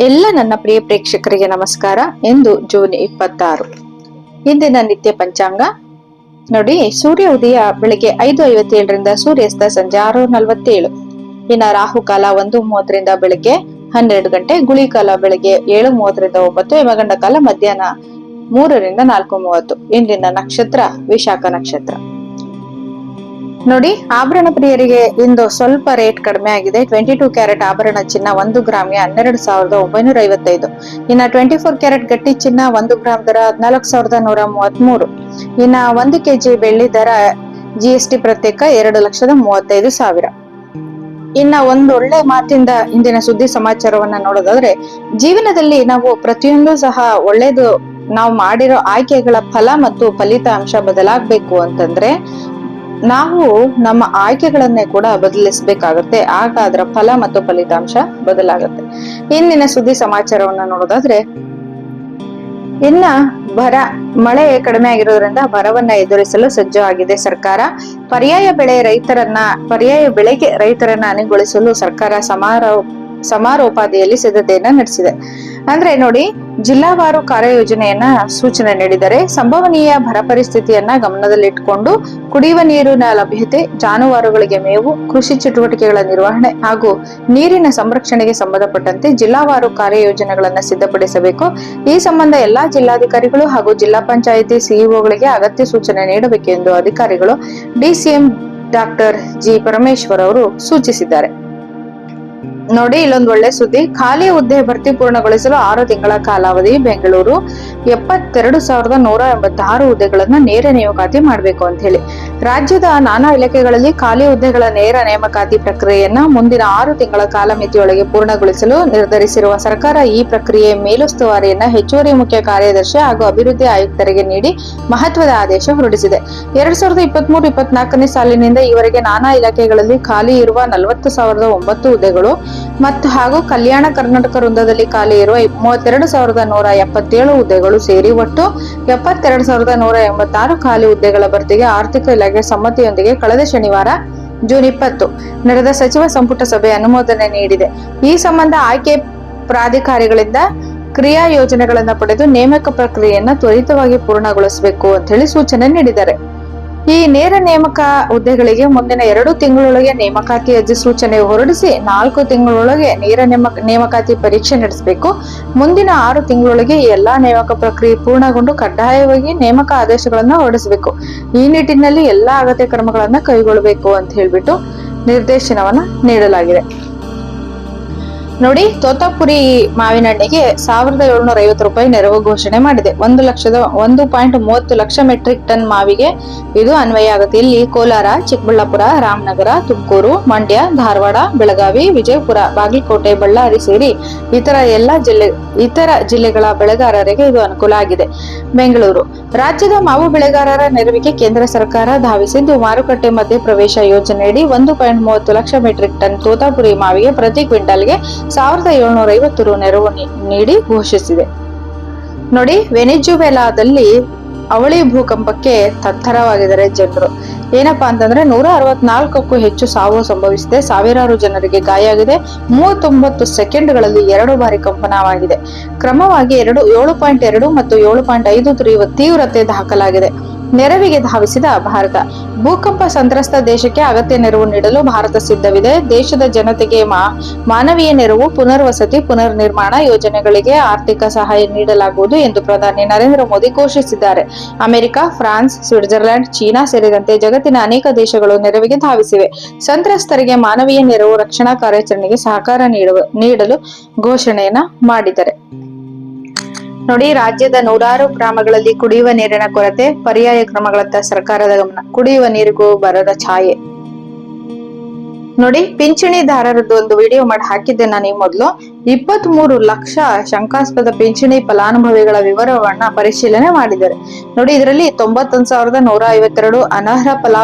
ಎಲ್ಲ ನನ್ನ ಪ್ರಿಯ ಪ್ರೇಕ್ಷಕರಿಗೆ ನಮಸ್ಕಾರ. ಇಂದು ಜೂನ್ 26. ಇಂದಿನ ನಿತ್ಯ ಪಂಚಾಂಗ ನೋಡಿ. ಸೂರ್ಯ ಉದಯ ಬೆಳಿಗ್ಗೆ 5:57 ಸೂರ್ಯಾಸ್ತ ಸಂಜೆ 6:47. ಇನ್ನ ರಾಹುಕಾಲ 1:30 ಬೆಳಿಗ್ಗೆ 12 ಗಂಟೆ, ಗುಳಿ ಕಾಲ ಬೆಳಿಗ್ಗೆ 7:30 9, ಯಮಗಂಡ ಕಾಲ ಮಧ್ಯಾಹ್ನ 3 4:30. ಇಂದಿನ ನಕ್ಷತ್ರ ವಿಶಾಖ ನಕ್ಷತ್ರ. ನೋಡಿ, ಆಭರಣ ಪ್ರಿಯರಿಗೆ ಇಂದು ಸ್ವಲ್ಪ ರೇಟ್ ಕಡಿಮೆ ಆಗಿದೆ. 22 ಕ್ಯಾರೆಟ್ ಆಭರಣ ಚಿನ್ನ 1 ಗ್ರಾಮ್ಗೆ 12,955. ಇನ್ನ 24 ಕ್ಯಾರೆಟ್ ಗಟ್ಟಿ ಚಿನ್ನ 1 ಗ್ರಾಮ್ ದರ 14,133. ಇನ್ನ 1 ಕೆಜಿ ಬೆಳ್ಳಿ ದರ GST ಪ್ರತ್ಯೇಕ 2,35,000. ಇನ್ನ ಒಂದೊಳ್ಳೆ ಮಾತಿಂದ ಇಂದಿನ ಸುದ್ದಿ ಸಮಾಚಾರವನ್ನ ನೋಡೋದಾದ್ರೆ, ಜೀವನದಲ್ಲಿ ನಾವು ಪ್ರತಿಯೊಂದು ಸಹ ಒಳ್ಳೇದು ನಾವು ಮಾಡಿರೋ ಆಯ್ಕೆಗಳ ಫಲ ಮತ್ತು ಫಲಿತಾಂಶ ಬದಲಾಗಬೇಕು ಅಂತಂದ್ರೆ ನಾವು ನಮ್ಮ ಆಯ್ಕೆಗಳನ್ನೇ ಕೂಡ ಬದಲಿಸಬೇಕಾಗತ್ತೆ. ಆಗ ಅದರ ಫಲ ಮತ್ತು ಫಲಿತಾಂಶ ಬದಲಾಗುತ್ತೆ. ಇಂದಿನ ಸುದ್ದಿ ಸಮಾಚಾರವನ್ನ ನೋಡೋದಾದ್ರೆ, ಇನ್ನ ಮಳೆ ಕಡಿಮೆ ಆಗಿರೋದ್ರಿಂದ ಬರವನ್ನ ಎದುರಿಸಲು ಸಜ್ಜು ಆಗಿದೆ ಸರ್ಕಾರ. ಪರ್ಯಾಯ ಬೆಳೆಗೆ ರೈತರನ್ನ ಅಣಿಗೊಳಿಸಲು ಸರ್ಕಾರ ಸಮಾರೋಪಾದಿಯಲ್ಲಿ ಸಿದ್ಧತೆಯನ್ನ ನಡೆಸಿದೆ. ಅಂದ್ರೆ ನೋಡಿ, ಜಿಲ್ಲಾವಾರು ಕಾರ್ಯಯೋಜನೆಯನ್ನ ಸೂಚನೆ ನೀಡಿದರೆ ಸಂಭವನೀಯ ಬರ ಪರಿಸ್ಥಿತಿಯನ್ನ ಗಮನದಲ್ಲಿಟ್ಟುಕೊಂಡು ಕುಡಿಯುವ ನೀರಿನ ಲಭ್ಯತೆ, ಜಾನುವಾರುಗಳಿಗೆ ಮೇವು, ಕೃಷಿ ಚಟುವಟಿಕೆಗಳ ನಿರ್ವಹಣೆ ಹಾಗೂ ನೀರಿನ ಸಂರಕ್ಷಣೆಗೆ ಸಂಬಂಧಪಟ್ಟಂತೆ ಜಿಲ್ಲಾವಾರು ಕಾರ್ಯಯೋಜನೆಗಳನ್ನ ಸಿದ್ಧಪಡಿಸಬೇಕು. ಈ ಸಂಬಂಧ ಎಲ್ಲಾ ಜಿಲ್ಲಾಧಿಕಾರಿಗಳು ಹಾಗೂ ಜಿಲ್ಲಾ ಪಂಚಾಯಿತಿ ಸಿಇಒಗಳಿಗೆ ಅಗತ್ಯ ಸೂಚನೆ ನೀಡಬೇಕು ಎಂದು ಅಧಿಕಾರಿಗಳು DCM ಡಾಕ್ಟರ್ G ಪರಮೇಶ್ವರ್ ಅವರು ಸೂಚಿಸಿದ್ದಾರೆ. ನೋಡಿ, ಇಲ್ಲೊಂದು ಒಳ್ಳೆ ಸುದ್ದಿ. ಖಾಲಿ ಹುದ್ದೆ ಭರ್ತಿ ಪೂರ್ಣಗೊಳಿಸಲು 6 ತಿಂಗಳ ಕಾಲಾವಧಿ. ಬೆಂಗಳೂರು 72,186 ಹುದ್ದೆಗಳನ್ನ ನೇರ ನೇಮಕಾತಿ ಮಾಡಬೇಕು ಅಂತ ಹೇಳಿ ರಾಜ್ಯದ ನಾನಾ ಇಲಾಖೆಗಳಲ್ಲಿ ಖಾಲಿ ಹುದ್ದೆಗಳ ನೇರ ನೇಮಕಾತಿ ಪ್ರಕ್ರಿಯೆಯನ್ನ ಮುಂದಿನ 6 ತಿಂಗಳ ಕಾಲಮಿತಿಯೊಳಗೆ ಪೂರ್ಣಗೊಳಿಸಲು ನಿರ್ಧರಿಸಿರುವ ಸರ್ಕಾರ ಈ ಪ್ರಕ್ರಿಯೆ ಮೇಲುಸ್ತುವಾರಿಯನ್ನ ಹೆಚ್ಚುವರಿ ಮುಖ್ಯ ಕಾರ್ಯದರ್ಶಿ ಹಾಗೂ ಅಭಿವೃದ್ಧಿ ಆಯುಕ್ತರಿಗೆ ನೀಡಿ ಮಹತ್ವದ ಆದೇಶ ಹೊರಡಿಸಿದೆ. 2023-24ನೇ ಸಾಲಿನಿಂದ ಈವರೆಗೆ ನಾನಾ ಇಲಾಖೆಗಳಲ್ಲಿ ಖಾಲಿ ಇರುವ 40,009 ಹುದ್ದೆಗಳು ಹಾಗೂ ಕಲ್ಯಾಣ ಕರ್ನಾಟಕ ವೃಂದದಲ್ಲಿ ಖಾಲಿ ಇರುವ 32,177 ಹುದ್ದೆಗಳು ಸೇರಿ ಒಟ್ಟು 72,186 ಖಾಲಿ ಹುದ್ದೆಗಳ ಭರ್ತಿಗೆ ಆರ್ಥಿಕ ಇಲಾಖೆ ಸಮ್ಮತಿಯೊಂದಿಗೆ ಕಳೆದ ಶನಿವಾರ ಜೂನ್ 20 ನಡೆದ ಸಚಿವ ಸಂಪುಟ ಸಭೆ ಅನುಮೋದನೆ ನೀಡಿದೆ. ಈ ಸಂಬಂಧ ಆಯ್ಕೆ ಪ್ರಾಧಿಕಾರಿಗಳಿಂದ ಕ್ರಿಯಾ ಯೋಜನೆಗಳನ್ನ ಪಡೆದು ನೇಮಕ ಪ್ರಕ್ರಿಯೆಯನ್ನ ತ್ವರಿತವಾಗಿ ಪೂರ್ಣಗೊಳಿಸಬೇಕು ಅಂತ ಹೇಳಿ ಸೂಚನೆ ನೀಡಿದ್ದಾರೆ. ಈ ನೇರ ನೇಮಕ ಹುದ್ದೆಗಳಿಗೆ ಮುಂದಿನ 2 ತಿಂಗಳೊಳಗೆ ನೇಮಕಾತಿ ಅಧಿಸೂಚನೆ ಹೊರಡಿಸಿ 4 ತಿಂಗಳೊಳಗೆ ನೇರ ನೇಮಕಾತಿ ಪರೀಕ್ಷೆ ನಡೆಸಬೇಕು. ಮುಂದಿನ 6 ತಿಂಗಳೊಳಗೆ ಈ ಎಲ್ಲಾ ನೇಮಕ ಪ್ರಕ್ರಿಯೆ ಪೂರ್ಣಗೊಂಡು ಕಡ್ಡಾಯವಾಗಿ ನೇಮಕ ಆದೇಶಗಳನ್ನ ಹೊರಡಿಸಬೇಕು. ಈ ನಿಟ್ಟಿನಲ್ಲಿ ಎಲ್ಲಾ ಅಗತ್ಯ ಕ್ರಮಗಳನ್ನ ಕೈಗೊಳ್ಳಬೇಕು ಅಂತ ಹೇಳ್ಬಿಟ್ಟು ನಿರ್ದೇಶನವನ್ನ ನೀಡಲಾಗಿದೆ. ನೋಡಿ, ತೋತಾಪುರಿ ಮಾವಿನ ಹಣ್ಣಿಗೆ 1,750 ರೂಪಾಯಿ ನೆರವು ಘೋಷಣೆ ಮಾಡಿದೆ. 1.30 ಲಕ್ಷ ಮೆಟ್ರಿಕ್ ಟನ್ ಮಾವಿಗೆ ಇದು ಅನ್ವಯ ಆಗುತ್ತೆ. ಇಲ್ಲಿ ಕೋಲಾರ, ಚಿಕ್ಕಬಳ್ಳಾಪುರ, ರಾಮನಗರ, ತುಮಕೂರು, ಮಂಡ್ಯ, ಧಾರವಾಡ, ಬೆಳಗಾವಿ, ವಿಜಯಪುರ, ಬಾಗಲಕೋಟೆ, ಬಳ್ಳಾರಿ ಸೇರಿ ಇತರ ಜಿಲ್ಲೆಗಳ ಬೆಳೆಗಾರರಿಗೆ ಇದು ಅನುಕೂಲ ಆಗಿದೆ. ಬೆಂಗಳೂರು ರಾಜ್ಯದ ಮಾವು ಬೆಳೆಗಾರರ ನೆರವಿಗೆ ಕೇಂದ್ರ ಸರ್ಕಾರ ಧಾವಿಸಿದ್ದು, ಮಾರುಕಟ್ಟೆ ಮಧ್ಯೆ ಪ್ರವೇಶ ಯೋಜನೆಯಡಿ 1.30 ಲಕ್ಷ ಮೆಟ್ರಿಕ್ ಟನ್ ತೋತಾಪುರಿ ಮಾವಿಗೆ ಪ್ರತಿ ಕ್ವಿಂಟಲ್ಗೆ 1,750 ರು ನೆರವು ನೀಡಿ ಘೋಷಿಸಿದೆ. ನೋಡಿ, ವೆನೆಜುವೆಲಾದಲ್ಲಿ ಅವಳಿ ಭೂಕಂಪಕ್ಕೆ ತತ್ತರವಾಗಿದ್ದಾರೆ ಜನರು. ಏನಪ್ಪಾ ಅಂತಂದ್ರೆ 164ಕ್ಕೂ ಹೆಚ್ಚು ಸಾವು ಸಂಭವಿಸಿದೆ. ಸಾವಿರಾರು ಜನರಿಗೆ ಗಾಯ ಆಗಿದೆ. 39 ಸೆಕೆಂಡ್ಗಳಲ್ಲಿ 2 ಬಾರಿ ಕಂಪನವಾಗಿದೆ. ಕ್ರಮವಾಗಿ 7.2 ಮತ್ತು 7.5 ತೀವ್ರತೆ ದಾಖಲಾಗಿದೆ. ನೆರವಿಗೆ ಧಾವಿಸಿದ ಭಾರತ. ಭೂಕಂಪ ಸಂತ್ರಸ್ತ ದೇಶಕ್ಕೆ ಅಗತ್ಯ ನೆರವು ನೀಡಲು ಭಾರತ ಸಿದ್ಧವಿದೆ. ದೇಶದ ಜನತೆಗೆ ಮಾನವೀಯ ನೆರವು, ಪುನರ್ವಸತಿ, ಪುನರ್ ನಿರ್ಮಾಣ ಯೋಜನೆಗಳಿಗೆ ಆರ್ಥಿಕ ಸಹಾಯ ನೀಡಲಾಗುವುದು ಎಂದು ಪ್ರಧಾನಿ ನರೇಂದ್ರ ಮೋದಿ ಘೋಷಿಸಿದ್ದಾರೆ. ಅಮೆರಿಕ, ಫ್ರಾನ್ಸ್, ಸ್ವಿಟ್ಜರ್ಲೆಂಡ್, ಚೀನಾ ಸೇರಿದಂತೆ ಜಗತ್ತಿನ ಅನೇಕ ದೇಶಗಳು ನೆರವಿಗೆ ಧಾವಿಸಿವೆ. ಸಂತ್ರಸ್ತರಿಗೆ ಮಾನವೀಯ ನೆರವು, ರಕ್ಷಣಾ ಕಾರ್ಯಾಚರಣೆಗೆ ಸಹಕಾರ ನೀಡಲು ಘೋಷಣೆಯನ್ನ ಮಾಡಿದ್ದಾರೆ. ನೋಡಿ, ರಾಜ್ಯದ 100 ಗ್ರಾಮಗಳಲ್ಲಿ ಕುಡಿಯುವ ನೀರಿನ ಕೊರತೆ, ಪರ್ಯಾಯ ಕ್ರಮಗಳತ್ತ ಸರ್ಕಾರದ ಗಮನ. ಕುಡಿಯುವ ನೀರಿಗೂ ಬರದ ಛಾಯೆ. ನೋಡಿ, ಪಿಂಚಣಿದಾರರದ್ದು ಒಂದು ವಿಡಿಯೋ ಮಾಡಿ ಹಾಕಿದ್ದೆ ನಾನು ಈ ಮೊದಲು. 23 ಲಕ್ಷ ಶಂಕಾಸ್ಪದ ಪಿಂಚಣಿ ಫಲಾನುಭವಿಗಳ ವಿವರವನ್ನ ಪರಿಶೀಲನೆ ಮಾಡಿದ್ದಾರೆ. ನೋಡಿ, ಇದರಲ್ಲಿ 91,152 ಅನರ್ಹ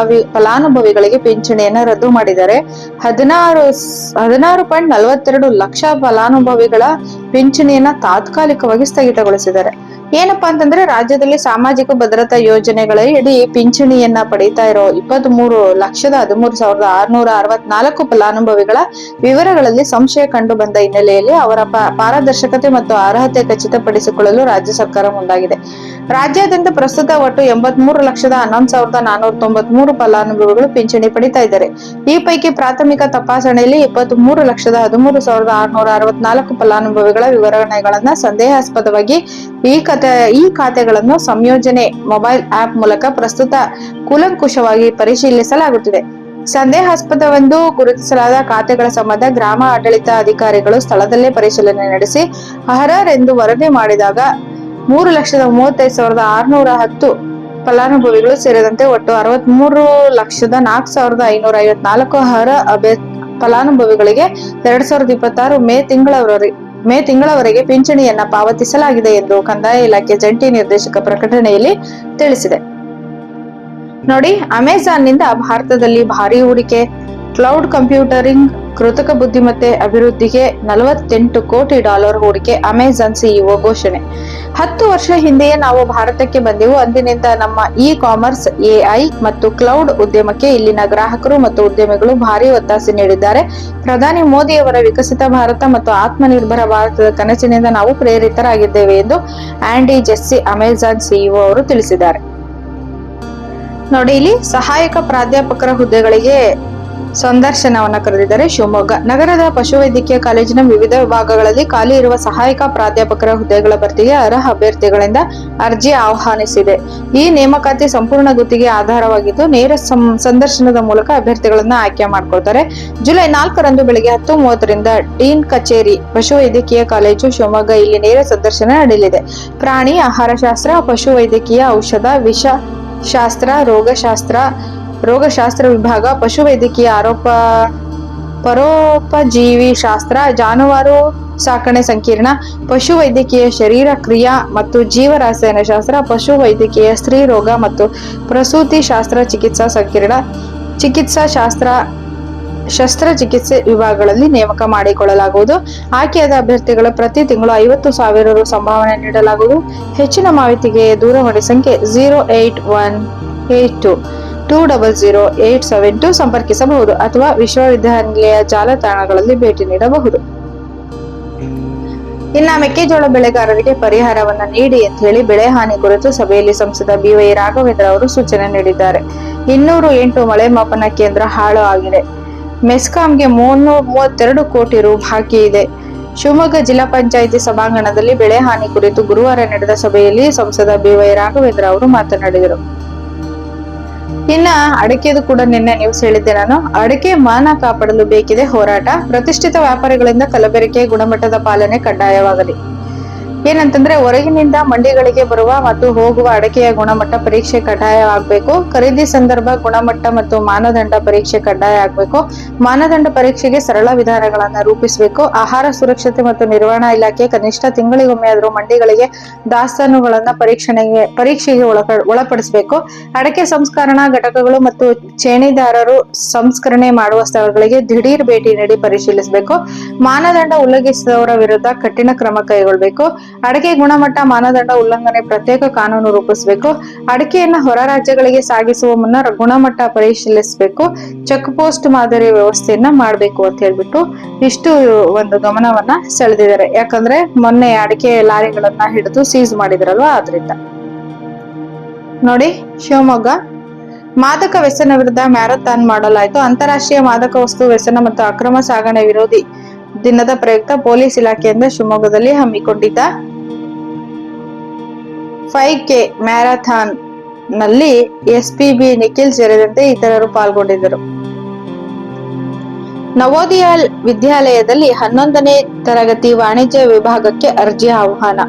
ಫಲಾನುಭವಿಗಳಿಗೆ ಪಿಂಚಣಿಯನ್ನ ರದ್ದು ಮಾಡಿದ್ದಾರೆ. 16.42 ಲಕ್ಷ ಫಲಾನುಭವಿಗಳ ಪಿಂಚಣಿಯನ್ನ ತಾತ್ಕಾಲಿಕವಾಗಿ ಸ್ಥಗಿತಗೊಳಿಸಿದ್ದಾರೆ. ಏನಪ್ಪಾ ಅಂತಂದ್ರೆ ರಾಜ್ಯದಲ್ಲಿ ಸಾಮಾಜಿಕ ಭದ್ರತಾ ಯೋಜನೆಗಳಡಿ ಪಿಂಚಣಿಯನ್ನ ಪಡೀತಾ ಇರೋ 23,13,664 ಫಲಾನುಭವಿಗಳ ವಿವರಗಳಲ್ಲಿ ಸಂಶಯ ಕಂಡು ಬಂದ ಹಿನ್ನೆಲೆಯಲ್ಲಿ ಅವರ ಪಾರದರ್ಶಕತೆ ಮತ್ತು ಅರ್ಹತೆ ಖಚಿತಪಡಿಸಿಕೊಳ್ಳಲು ರಾಜ್ಯ ಸರ್ಕಾರ ಮುಂದಾಗಿದೆ. ರಾಜ್ಯಾದ್ಯಂತ ಪ್ರಸ್ತುತ ಒಟ್ಟು 83,11,493 ಫಲಾನುಭವಿಗಳು ಪಿಂಚಣಿ ಪಡಿತಾ ಇದ್ದಾರೆ. ಈ ಪೈಕಿ ಪ್ರಾಥಮಿಕ ತಪಾಸಣೆಯಲ್ಲಿ 23,13,664 ಫಲಾನುಭವಿಗಳ ವಿವರಣೆಗಳನ್ನ ಸಂದೇಹಾಸ್ಪದವಾಗಿ ಈ ಖಾತೆಗಳನ್ನು ಸಂಯೋಜನೆ ಮೊಬೈಲ್ ಆಪ್ ಮೂಲಕ ಪ್ರಸ್ತುತ ಕೂಲಂಕುಷವಾಗಿ ಪರಿಶೀಲಿಸಲಾಗುತ್ತಿದೆ. ಸಂದೇಹಾಸ್ಪದವೆಂದು ಗುರುತಿಸಲಾದ ಖಾತೆಗಳ ಸಂಬಂಧ ಗ್ರಾಮ ಆಡಳಿತ ಅಧಿಕಾರಿಗಳು ಸ್ಥಳದಲ್ಲೇ ಪರಿಶೀಲನೆ ನಡೆಸಿ ಅರ್ಹರೆಂದು ವರದಿ ಮಾಡಿದಾಗ 3,35,610 ಫಲಾನುಭವಿಗಳು ಸೇರಿದಂತೆ ಒಟ್ಟು 63,04,554 ಅರ್ಹ ಫಲಾನುಭವಿಗಳಿಗೆ 2026 ಮೇ ತಿಂಗಳವರೆಗೆ ಪಿಂಚಣಿಯನ್ನ ಪಾವತಿಸಲಾಗಿದೆ ಎಂದು ಕಂದಾಯ ಇಲಾಖೆ ಜಂಟಿ ನಿರ್ದೇಶಕ ಪ್ರಕಟಣೆಯಲ್ಲಿ ತಿಳಿಸಿದೆ. ನೋಡಿ, ಅಮೆಜಾನ್ ನಿಂದ ಭಾರತದಲ್ಲಿ ಭಾರಿ ಹೂಡಿಕೆ, ಕ್ಲೌಡ್ ಕಂಪ್ಯೂಟರಿಂಗ್, ಕೃತಕ ಬುದ್ಧಿಮತ್ತೆ ಅಭಿವೃದ್ಧಿಗೆ $48 ಕೋಟಿ ಹೂಡಿಕೆ. ಅಮೆಜಾನ್ ಸಿಇಒ ಘೋಷಣೆ. 10 ವರ್ಷ ಹಿಂದೆಯೇ ನಾವು ಭಾರತಕ್ಕೆ ಬಂದೆವು. ಅಂದಿನಿಂದ ನಮ್ಮ ಇ-ಕಾಮರ್ಸ್, ಎಐ ಮತ್ತು ಕ್ಲೌಡ್ ಉದ್ಯಮಕ್ಕೆ ಇಲ್ಲಿನ ಗ್ರಾಹಕರು ಮತ್ತು ಉದ್ಯಮಿಗಳು ಭಾರಿ ಒತ್ತಾಸೆ ನೀಡಿದ್ದಾರೆ. ಪ್ರಧಾನಿ ಮೋದಿಯವರ ವಿಕಸಿತ ಭಾರತ ಮತ್ತು ಆತ್ಮನಿರ್ಭರ ಭಾರತದ ಕನಸಿನಿಂದ ನಾವು ಪ್ರೇರಿತರಾಗಿದ್ದೇವೆ ಎಂದು ಆಂಡಿ ಜೆಸ್ಸಿ, ಅಮೆಜಾನ್ ಸಿಇಒ ಅವರು ತಿಳಿಸಿದ್ದಾರೆ. ನೋಡಿ, ಇಲ್ಲಿ ಸಹಾಯಕ ಪ್ರಾಧ್ಯಾಪಕರ ಹುದ್ದೆಗಳಿಗೆ ಸಂದರ್ಶನವನ್ನ ಕರೆದಿದ್ದಾರೆ. ಶಿವಮೊಗ್ಗ ನಗರದ ಪಶುವೈದ್ಯಕೀಯ ಕಾಲೇಜಿನ ವಿವಿಧ ವಿಭಾಗಗಳಲ್ಲಿ ಖಾಲಿ ಇರುವ ಸಹಾಯಕ ಪ್ರಾಧ್ಯಾಪಕರ ಹುದ್ದೆಗಳ ಭರ್ತಿಗೆ ಅರ್ಹ ಅಭ್ಯರ್ಥಿಗಳಿಂದ ಅರ್ಜಿ ಆಹ್ವಾನಿಸಿದೆ. ಈ ನೇಮಕಾತಿ ಸಂಪೂರ್ಣ ಗುತ್ತಿಗೆ ಆಧಾರವಾಗಿದ್ದು ನೇರ ಸಂದರ್ಶನದ ಮೂಲಕ ಅಭ್ಯರ್ಥಿಗಳನ್ನ ಆಯ್ಕೆ ಮಾಡಿಕೊಳ್ತಾರೆ. ಜುಲೈ 4ರಂದು ಬೆಳಗ್ಗೆ 10:30ರಿಂದ ಡೀನ್ ಕಚೇರಿ, ಪಶುವೈದ್ಯಕೀಯ ಕಾಲೇಜು, ಶಿವಮೊಗ್ಗ ಇಲ್ಲಿ ನೇರ ಸಂದರ್ಶನ ನಡೆಯಲಿದೆ. ಪ್ರಾಣಿ ಆಹಾರಶಾಸ್ತ್ರ, ಪಶುವೈದ್ಯಕೀಯ, ಔಷಧ, ವಿಷಶಾಸ್ತ್ರ, ರೋಗಶಾಸ್ತ್ರ ವಿಭಾಗ, ಪಶುವೈದ್ಯಕೀಯ, ಪರೋಪಜೀವಿ ಶಾಸ್ತ್ರ, ಜಾನುವಾರು ಸಾಕಣೆ ಸಂಕೀರ್ಣ, ಪಶುವೈದ್ಯಕೀಯ ಶರೀರ ಕ್ರಿಯಾ ಮತ್ತು ಜೀವರಸಾಯನ ಶಾಸ್ತ್ರ, ಪಶುವೈದ್ಯಕೀಯ, ಸ್ತ್ರೀ ರೋಗ ಮತ್ತು ಪ್ರಸೂತಿ ಶಾಸ್ತ್ರ, ಚಿಕಿತ್ಸಾ ಸಂಕೀರ್ಣ, ಚಿಕಿತ್ಸಾ ಶಾಸ್ತ್ರ, ಶಸ್ತ್ರಚಿಕಿತ್ಸೆ ವಿಭಾಗಗಳಲ್ಲಿ ನೇಮಕ ಮಾಡಿಕೊಳ್ಳಲಾಗುವುದು. ಆಯ್ಕೆಯಾದ ಅಭ್ಯರ್ಥಿಗಳ ಪ್ರತಿ ತಿಂಗಳು 50,000 ರು ಸಂಭಾವನೆ ನೀಡಲಾಗುವುದು. ಹೆಚ್ಚಿನ ಮಾಹಿತಿಗೆ ದೂರವಾಣಿ ಸಂಖ್ಯೆ 08182000872 ಸಂಪರ್ಕಿಸಬಹುದು ಅಥವಾ ವಿಶ್ವವಿದ್ಯಾನಿಲಯ ಜಾಲತಾಣಗಳಲ್ಲಿ ಭೇಟಿ ನೀಡಬಹುದು. ಇನ್ನ ಮೆಕ್ಕೆಜೋಳ ಬೆಳೆಗಾರರಿಗೆ ಪರಿಹಾರವನ್ನ ನೀಡಿ ಅಂತ ಹೇಳಿ ಬೆಳೆ ಹಾನಿ ಕುರಿತು ಸಭೆಯಲ್ಲಿ ಸಂಸದ BY ರಾಘವೇಂದ್ರ ಅವರು ಸೂಚನೆ ನೀಡಿದ್ದಾರೆ. 208 ಮಳೆ ಮಾಪನ ಕೇಂದ್ರ ಹಾಳು ಆಗಿದೆ. ಮೆಸ್ಕಾಂಗೆ 332 ಕೋಟಿ ರು ಬಾಕಿ ಇದೆ. ಶಿವಮೊಗ್ಗ ಜಿಲ್ಲಾ ಪಂಚಾಯಿತಿ ಸಭಾಂಗಣದಲ್ಲಿ ಬೆಳೆ ಹಾನಿ ಕುರಿತು ಗುರುವಾರ ನಡೆದ ಸಭೆಯಲ್ಲಿ ಸಂಸದ BY ರಾಘವೇಂದ್ರ ಅವರು ಮಾತನಾಡಿದರು. ಇನ್ನ ಅಡಕೆದು ಕೂಡ ನಿನ್ನೆ ನ್ಯೂಸ್ ಹೇಳಿದ್ದೆ ನಾನು. ಅಡಕೆ ಮಾನ ಕಾಪಾಡಲು ಬೇಕಿದೆ ಹೋರಾಟ. ಪ್ರತಿಷ್ಠಿತ ವ್ಯಾಪಾರಿಗಳಿಂದ ಕಲಬೆರಕೆ ಗುಣಮಟ್ಟದ ಪಾಲನೆ ಕಡ್ಡಾಯವಾಗಲಿ. ಏನಂತಂದ್ರೆ, ಹೊರಗಿನಿಂದ ಮಂಡಿಗಳಿಗೆ ಬರುವ ಮತ್ತು ಹೋಗುವ ಅಡಕೆಯ ಗುಣಮಟ್ಟ ಪರೀಕ್ಷೆ ಕಡ್ಡಾಯ ಆಗ್ಬೇಕು. ಖರೀದಿ ಸಂದರ್ಭ ಗುಣಮಟ್ಟ ಮತ್ತು ಮಾನದಂಡ ಪರೀಕ್ಷೆ ಕಡ್ಡಾಯ ಆಗ್ಬೇಕು. ಮಾನದಂಡ ಪರೀಕ್ಷೆಗೆ ಸರಳ ವಿಧಾನಗಳನ್ನ ರೂಪಿಸಬೇಕು. ಆಹಾರ ಸುರಕ್ಷತೆ ಮತ್ತು ನಿರ್ವಹಣಾ ಇಲಾಖೆ ಕನಿಷ್ಠ ತಿಂಗಳಿಗೊಮ್ಮೆಯಾದರೂ ಮಂಡಿಗಳಿಗೆ ದಾಸ್ತಾನುಗಳನ್ನ ಪರೀಕ್ಷೆಗೆ ಒಳಪಡಿಸಬೇಕು. ಅಡಕೆ ಸಂಸ್ಕರಣಾ ಘಟಕಗಳು ಮತ್ತು ಚೇಣಿದಾರರು ಸಂಸ್ಕರಣೆ ಮಾಡುವ ಸ್ಥಳಗಳಿಗೆ ದಿಢೀರ್ ಭೇಟಿ ನೀಡಿ ಪರಿಶೀಲಿಸಬೇಕು. ಮಾನದಂಡ ಉಲ್ಲಂಘಿಸಿದವರ ವಿರುದ್ಧ ಕಠಿಣ ಕ್ರಮ ಕೈಗೊಳ್ಳಬೇಕು. ಅಡಕೆ ಗುಣಮಟ್ಟ ಮಾನದಂಡ ಉಲ್ಲಂಘನೆ ಪ್ರತ್ಯೇಕ ಕಾನೂನು ರೂಪಿಸಬೇಕು. ಅಡಕೆಯನ್ನ ಹೊರ ರಾಜ್ಯಗಳಿಗೆ ಸಾಗಿಸುವ ಮುನ್ನ ಗುಣಮಟ್ಟ ಪರಿಶೀಲಿಸಬೇಕು. ಚೆಕ್ ಪೋಸ್ಟ್ ಮಾದರಿ ವ್ಯವಸ್ಥೆಯನ್ನ ಮಾಡಬೇಕು ಅಂತ ಹೇಳ್ಬಿಟ್ಟು ಇಷ್ಟು ಒಂದು ಗಮನವನ್ನ ಸೆಳೆದಿದ್ದಾರೆ. ಯಾಕಂದ್ರೆ ಮೊನ್ನೆ ಅಡಕೆ ಲಾರಿಗಳನ್ನ ಹಿಡಿದು ಸೀಸ್ ಮಾಡಿದ್ರಲ್ವಾ, ಆದ್ರಿಂದ. ನೋಡಿ, ಶಿವಮೊಗ್ಗ ಮಾದಕ ವ್ಯಸನ ವಿರುದ್ಧ ಮ್ಯಾರಥಾನ್ ಮಾಡಲಾಯಿತು. ಅಂತಾರಾಷ್ಟ್ರೀಯ ಮಾದಕ ವಸ್ತು ವ್ಯಸನ ಮತ್ತು ಅಕ್ರಮ ಸಾಗಣೆ ವಿರೋಧಿ ದಿನದ ಪ್ರಯುಕ್ತ ಪೊಲೀಸ್ ಇಲಾಖೆಯಿಂದ ಶಿವಮೊಗ್ಗದಲ್ಲಿ ಹಮ್ಮಿಕೊಂಡಿದ್ದ 5K ಮ್ಯಾರಥಾನ್ ನಲ್ಲಿ SPB ನಿಖಿಲ್ ಸೇರಿದಂತೆ ಇತರರು ಪಾಲ್ಗೊಂಡಿದ್ದರು. ನವೋದಯ ವಿದ್ಯಾಲಯದಲ್ಲಿ 11ನೇ ತರಗತಿ ವಾಣಿಜ್ಯ ವಿಭಾಗಕ್ಕೆ ಅರ್ಜಿ ಆಹ್ವಾನ.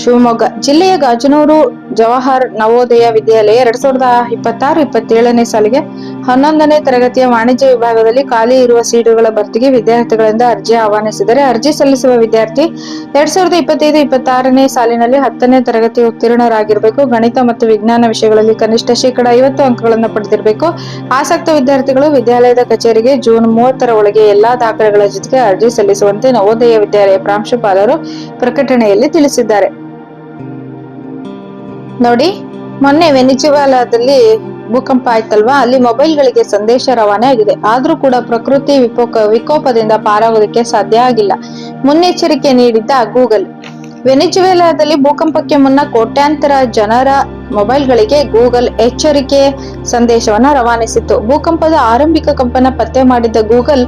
ಶಿವಮೊಗ್ಗ ಜಿಲ್ಲೆಯ ಗಾಜನೂರು ಜವಾಹರ್ ನವೋದಯ ವಿದ್ಯಾಲಯ 2026-27ನೇ ಸಾಲಿಗೆ 11ನೇ ತರಗತಿಯ ವಾಣಿಜ್ಯ ವಿಭಾಗದಲ್ಲಿ ಖಾಲಿ ಇರುವ ಸೀಟುಗಳ ಭರ್ತಿಗೆ ವಿದ್ಯಾರ್ಥಿಗಳಿಂದ ಅರ್ಜಿ ಆಹ್ವಾನಿಸಿದರೆ ಅರ್ಜಿ ಸಲ್ಲಿಸುವ ವಿದ್ಯಾರ್ಥಿ 2025-26ನೇ ಸಾಲಿನಲ್ಲಿ 10ನೇ ತರಗತಿ ಉತ್ತೀರ್ಣರಾಗಿರಬೇಕು. ಗಣಿತ ಮತ್ತು ವಿಜ್ಞಾನ ವಿಷಯಗಳಲ್ಲಿ ಕನಿಷ್ಠ 50 ಅಂಕಗಳನ್ನು ಪಡೆದಿರಬೇಕು. ಆಸಕ್ತ ವಿದ್ಯಾರ್ಥಿಗಳು ವಿದ್ಯಾಲಯದ ಕಚೇರಿಗೆ ಜೂನ್ 30ರ ಒಳಗೆ ಎಲ್ಲಾ ದಾಖಲೆಗಳ ಜೊತೆಗೆ ಅರ್ಜಿ ಸಲ್ಲಿಸುವಂತೆ ನವೋದಯ ವಿದ್ಯಾಲಯ ಪ್ರಾಂಶುಪಾಲರು ಪ್ರಕಟಣೆಯಲ್ಲಿ ತಿಳಿಸಿದ್ದಾರೆ. ನೋಡಿ, ಮೊನ್ನೆ ವೆನಿಜುವೆಲಾದಲ್ಲಿ ಭೂಕಂಪ ಆಯ್ತಲ್ವಾ, ಅಲ್ಲಿ ಮೊಬೈಲ್ಗಳಿಗೆ ಸಂದೇಶ ರವಾನೆ ಆಗಿದೆ. ಆದ್ರೂ ಕೂಡ ಪ್ರಕೃತಿ ವಿಕೋಪದಿಂದ ಪಾರಾಗೋದಕ್ಕೆ ಸಾಧ್ಯ ಆಗಿಲ್ಲ. ಮುನ್ನೆಚ್ಚರಿಕೆ ನೀಡಿದ್ದ ಗೂಗಲ್. ವೆನಿಜುವೆಲಾದಲ್ಲಿ ಭೂಕಂಪಕ್ಕೆ ಮುನ್ನ ಕೋಟ್ಯಾಂತರ ಜನರ ಮೊಬೈಲ್ಗಳಿಗೆ ಗೂಗಲ್ ಎಚ್ಚರಿಕೆ ಸಂದೇಶವನ್ನ ರವಾನಿಸಿತ್ತು. ಭೂಕಂಪದ ಆರಂಭಿಕ ಕಂಪನ ಪತ್ತೆ ಮಾಡಿದ್ದ ಗೂಗಲ್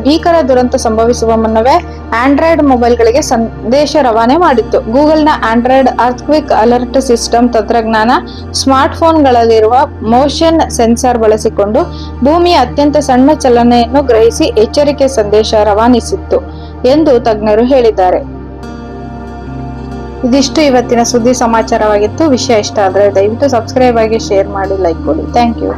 ಭೀಕರ ದುರಂತ ಸಂಭವಿಸುವ ಮುನ್ನವೇ ಆಂಡ್ರಾಯ್ಡ್ ಮೊಬೈಲ್ಗಳಿಗೆ ಸಂದೇಶ ರವಾನೆ ಮಾಡಿತ್ತು. ಗೂಗಲ್ನ ಆಂಡ್ರಾಯ್ಡ್ ಅರ್ಥಕ್ವಿಕ್ ಅಲರ್ಟ್ ಸಿಸ್ಟಮ್ ತಂತ್ರಜ್ಞಾನ ಸ್ಮಾರ್ಟ್ಫೋನ್ಗಳಲ್ಲಿರುವ ಮೋಷನ್ ಸೆನ್ಸಾರ್ ಬಳಸಿಕೊಂಡು ಭೂಮಿಯ ಅತ್ಯಂತ ಸಣ್ಣ ಚಲನೆಯನ್ನು ಗ್ರಹಿಸಿ ಎಚ್ಚರಿಕೆ ಸಂದೇಶ ರವಾನಿಸಿತ್ತು ಎಂದು ತಜ್ಞರು ಹೇಳಿದ್ದಾರೆ. ಇದಿಷ್ಟು ಇವತ್ತಿನ ಸುದ್ದಿ ಸಮಾಚಾರವಾಗಿತ್ತು. ವಿಷಯ ಇಷ್ಟ ಆದ್ರೆ ದಯವಿಟ್ಟು ಸಬ್ಸ್ಕ್ರೈಬ್ ಆಗಿ, ಶೇರ್ ಮಾಡಿ, ಲೈಕ್ ಕೊಡಿ. Thank you.